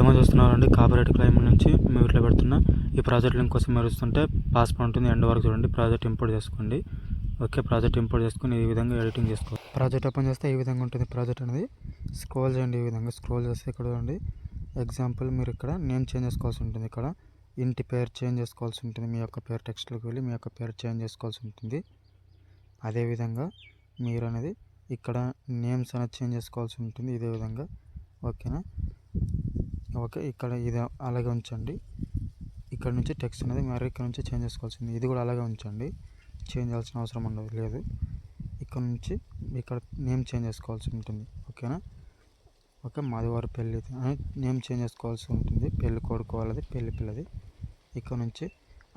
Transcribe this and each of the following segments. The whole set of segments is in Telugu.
డెమో చూస్తున్నారండి. కాపీరైట్ క్లెయిమ్ నుంచి మ్యూట్లో పెడుతున్నా. ఈ ప్రాజెక్ట్ లింక్ కోసం మెరుస్తుంటే పాస్పోర్ట్ ఉంటుంది, ఎండ్ వరకు చూడండి. ప్రాజెక్ట్ ఇంపోర్ట్ చేసుకోండి. ఓకే, ప్రాజెక్ట్ ఇంపోర్ట్ చేసుకుని ఈ విధంగా ఎడిటింగ్ చేసుకోవాలి. ప్రాజెక్ట్ ఓపెన్ చేస్తే ఈ విధంగా ఉంటుంది. ప్రాజెక్ట్ అనేది స్క్రోల్ చేయండి. ఈ విధంగా స్క్రోల్ చేస్తే ఇక్కడ చూడండి. ఎగ్జాంపుల్ మీరు ఇక్కడ నేమ్ చేంజ్ చేసుకోవాల్సి ఉంటుంది. ఇక్కడ ఇంటి పేరు చేంజ్ చేసుకోవాల్సి ఉంటుంది. మీ యొక్క పేరు టెక్స్ట్లోకి వెళ్ళి మీ యొక్క పేరు చేంజ్ చేసుకోవాల్సి ఉంటుంది. అదేవిధంగా మీరు అనేది ఇక్కడ నేమ్స్ అనేది చేంజ్ చేసుకోవాల్సి ఉంటుంది. ఇదే విధంగా ఓకేనా. ఓకే, ఇక్కడ ఇది అలాగే ఉంచండి. ఇక్కడ నుంచి టెక్స్ట్ అనేది మరి ఇక్కడ నుంచి చేంజ్ చేసుకోవాల్సింది. ఇది కూడా అలాగే ఉంచండి, చేంజ్ చేయాల్సిన అవసరం లేదు. ఇక్కడ నుంచి ఇక్కడ నేమ్ చేంజ్ చేసుకోవాల్సి ఉంటుంది. ఓకేనా. ఓకే, మాదివారి పెళ్ళి నేమ్ చేంజ్ చేసుకోవాల్సి ఉంటుంది. పెళ్ళి కొడుకు వాళ్ళది, పెళ్ళి పిల్లది. ఇక్కడ నుంచి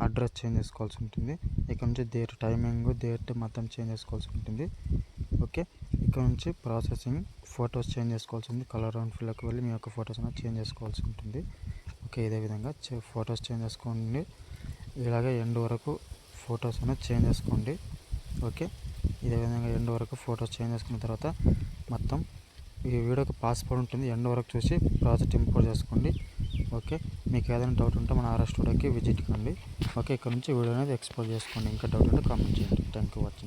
అడ్రస్ చేంజ్ చేసుకోవాల్సి ఉంటుంది. ఇక్కడ నుంచి డేట్, టైమింగ్, డేట్ మొత్తం చేంజ్ చేసుకోవాల్సి ఉంటుంది. ఓకే, ఇక్కడ నుంచి ప్రాసెసింగ్, ఫొటోస్ చేంజ్ చేసుకోవాల్సి ఉంది. కలర్ అండ్ ఫిల్కి వెళ్ళి మీ యొక్క ఫొటోస్ అనేది చేంజ్ చేసుకోవాల్సి ఉంటుంది. ఓకే, ఇదే విధంగా ఫొటోస్ చేంజ్ చేసుకోండి. ఇలాగే ఎండ్ వరకు ఫొటోస్ అనేది చేంజ్ చేసుకోండి. ఓకే, ఇదే విధంగా ఎండ్ వరకు ఫొటోస్ చేంజ్ చేసుకున్న తర్వాత మొత్తం ఈ వీడియోకి పాస్పోర్ట్ ఉంటుంది. ఎండ్ వరకు చూసి ప్రాజెక్ట్ ఇంపోర్ట్ చేసుకోండి. ఓకే, మీకు ఏదైనా డౌట్ ఉంటే మన ఆర్ఆర్ స్టూడియోకి విజిట్ కండి. ఓకే, ఇక్కడ నుంచి వీడియో అనేది ఎక్స్పోర్ట్ చేసుకోండి. ఇంకా డౌట్ ఉంటే కామెంట్ చేయండి. Thank you watching.